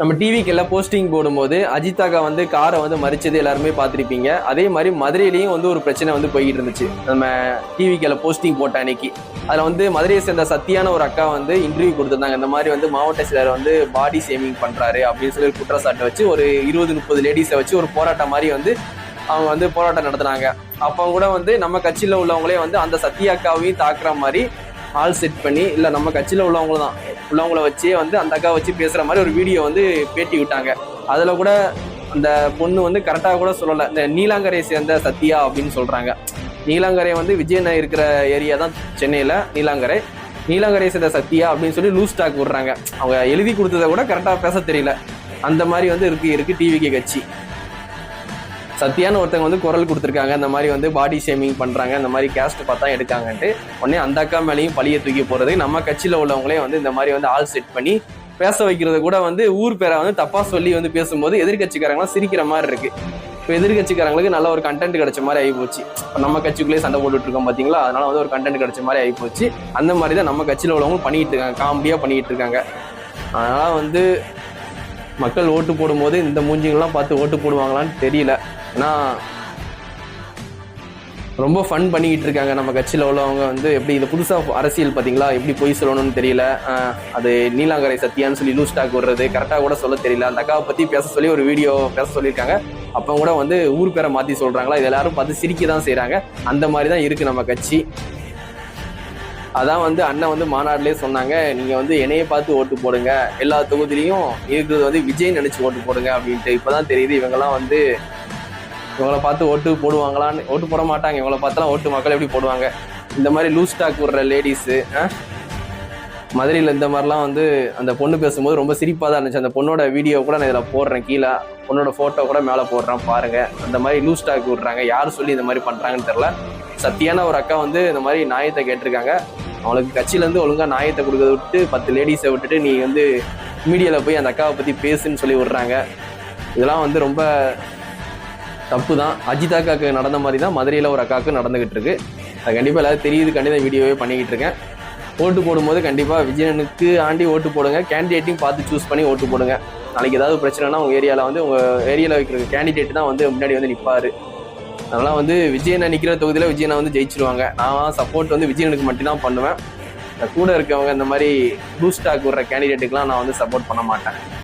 நம்ம டிவிக்கு எல்லாம் போஸ்டிங் போடும்போது அஜிதாக்கா வந்து காரை வந்து மறிச்சது எல்லாருமே பார்த்துருப்பீங்க. அதே மாதிரி மதுரையிலையும் வந்து ஒரு பிரச்சனை வந்து போய்கிட்டு இருந்துச்சு. நம்ம டிவிக்கு எல்லாம் போஸ்டிங் போட்ட அன்னைக்கு அதில் வந்து மதுரையை சேர்ந்த சத்தியான ஒரு அக்கா வந்து இன்டர்வியூ கொடுத்துருந்தாங்க. இந்த மாதிரி வந்து மாவட்ட செயலர் வந்து பாடி ஷேமிங் பண்றாரு அப்படின்னு சொல்லி குற்றச்சாட்டை வச்சு ஒரு 20-30 லேடிஸை வச்சு ஒரு போராட்டம் மாதிரி வந்து அவங்க வந்து போராட்டம் நடத்துனாங்க. அப்போ கூட வந்து நம்ம கட்சியில் உள்ளவங்களே வந்து அந்த சத்தியாக்காவையும் தாக்குற மாதிரி ஆள் செட் பண்ணி இல்லை நம்ம கட்சியில் உள்ளவங்கள வச்சே வந்து அந்த அக்கா வச்சு பேசுகிற மாதிரி ஒரு வீடியோ வந்து பேட்டி விட்டாங்க. அதில் கூட அந்த பொண்ணு வந்து கரெக்டாக கூட சொல்லலை. இந்த நீலாங்கரையை சேர்ந்த சத்யா அப்படின்னு சொல்கிறாங்க. நீலாங்கரை வந்து விஜயன் இருக்கிற ஏரியா தான் சென்னையில் நீலாங்கரையை சேர்ந்த சத்யா அப்படின்னு சொல்லி லூஸ் டாக் விடுறாங்க. அவங்க எழுதி கொடுத்ததை கூட கரெக்டாக பேச தெரியல. அந்த மாதிரி வந்து இருக்கு டிவிகே கட்சி. சத்தியான ஒருத்தவங்க வந்து குரல் கொடுத்துருக்காங்க, இந்த மாதிரி வந்து பாடி ஷேமிங் பண்ணுறாங்க, இந்த மாதிரி கேஸ்ட் பார்த்தா எடுக்காங்கன்ட்டு. உடனே அந்த அக்கா மேலேயும் பழியை தூக்கி போகிறது. நம்ம கட்சியில் உள்ளவங்களே வந்து இந்த மாதிரி வந்து ஆள் செட் பண்ணி பேச வைக்கிறது கூட வந்து ஊர் பேரை வந்து தப்பாக சொல்லி வந்து பேசும்போது எதிர்கட்சிக்காரங்களாம் சிரிக்கிற மாதிரி இருக்கு. இப்போ எதிர்கட்சிக்காரங்களுக்கு நல்ல ஒரு கண்டென்ட் கிடைச்ச மாதிரி ஆகிப்போச்சு. இப்போ நம்ம கட்சிக்குள்ளேயே சண்டை போட்டுட்டு இருக்கோம் பார்த்தீங்களா, அதனால வந்து ஒரு கண்டென்ட் கிடைச்ச மாதிரி ஆகிப்போச்சு. அந்த மாதிரி தான் நம்ம கட்சியில் உள்ளவங்க பண்ணிட்டு இருக்காங்க, காமெடியாக பண்ணிட்டு இருக்காங்க. அதனால வந்து மக்கள் ஓட்டு போடும்போது இந்த மூஞ்சிங்கெல்லாம் பார்த்து ஓட்டு போடுவாங்களான்னு தெரியல. ஏன்னா ரொம்ப ஃபன் பண்ணிக்கிட்டு இருக்காங்க நம்ம கட்சியில் உள்ளவங்க வந்து. எப்படி இது புதுசாக அரசியல் பார்த்தீங்களா, எப்படி பொய் சொல்லணும்னு தெரியல. அது நீலாங்கரை சத்தியான்னு சொல்லி லூஸ் டாக் விடுறது கரெக்டாக கூட சொல்ல தெரியல. அந்த அக்காவை பற்றி பேச சொல்லி ஒரு வீடியோ பேச சொல்லியிருக்காங்க. அப்போ கூட வந்து ஊர் பேரை மாற்றி சொல்கிறாங்களா, இது எல்லாரும் பார்த்து சிரிக்க தான் செய்கிறாங்க. அந்த மாதிரி தான் இருக்குது நம்ம கட்சி. அதான் வந்து அண்ணன் வந்து மாநாட்டிலே சொன்னாங்க, நீங்கள் வந்து என்னையை பார்த்து ஓட்டு போடுங்க, எல்லா தொகுதியிலையும் இருக்கிறது வந்து விஜய் நினச்சி ஓட்டு போடுங்க அப்படின்ட்டு. இப்போ தான் தெரியுது இவங்கெல்லாம் வந்து இவங்களை பார்த்து ஓட்டு போடுவாங்களான்னு. ஓட்டு போட மாட்டாங்க, இவங்களை பார்த்தலாம் ஓட்டு மக்கள் எப்படி போடுவாங்க. இந்த மாதிரி லூஸ் டாக் விடுற லேடிஸு மதுரையில் இந்த மாதிரிலாம் வந்து அந்த பொண்ணு பேசும்போது ரொம்ப சிரிப்பாக தான் இருந்துச்சு. அந்த பொண்ணோட வீடியோ கூட நான் இதில் போடுறேன், கீழே பொண்ணோட ஃபோட்டோ கூட மேலே போடுறேன் பாருங்கள். அந்த மாதிரி லூஸ் டாக் விடுறாங்க, யார் சொல்லி இந்த மாதிரி பண்ணுறாங்கன்னு தெரில. சத்தியான ஒரு அக்கா வந்து இந்த மாதிரி நியாயத்தை கேட்டிருக்காங்க. அவங்களுக்கு கட்சியிலேருந்து ஒழுங்காக நியாயத்தை கொடுக்கறத விட்டு 10 லேடிஸை விட்டுட்டு நீ வந்து மீடியாவில் போய் அந்த அக்காவை பற்றி பேசுன்னு சொல்லி விடுறாங்க. இதெல்லாம் வந்து ரொம்ப தப்பு தான். அஜித் அக்காவுக்கு நடந்த மாதிரி தான் மதுரையில் ஒரு அக்காவுக்கு நடந்துகிட்டு இருக்கு. அது கண்டிப்பாக எல்லாரும் தெரியுது, கண்டிப்பாக வீடியோவே பண்ணிக்கிட்டு இருக்கேன். ஓட்டு போடும்போது கண்டிப்பாக விஜயனுக்கு ஆண்டி ஓட்டு போடுங்க, கேண்டிடேட்டையும் பார்த்து சூஸ் பண்ணி ஓட்டு போடுங்க. நாளைக்கு ஏதாவது பிரச்சனைனா உங்கள் ஏரியாவில் வந்து உங்கள் ஏரியாவில் வைக்கிற கேண்டிடேட் தான் வந்து முன்னாடி வந்து நிற்பார். அதனால் வந்து விஜயனை நிற்கிற தொகுதியில் விஜயனை வந்து ஜெயிச்சிருவாங்க. நான் சப்போர்ட் வந்து விஜயனுக்கு மட்டும்தான் பண்ணுவேன். கூட இருக்கவங்க இந்த மாதிரி லூஸ் டாக் விடுற கேண்டிடேட்டுக்கெலாம் நான் வந்து சப்போர்ட் பண்ண மாட்டேன்.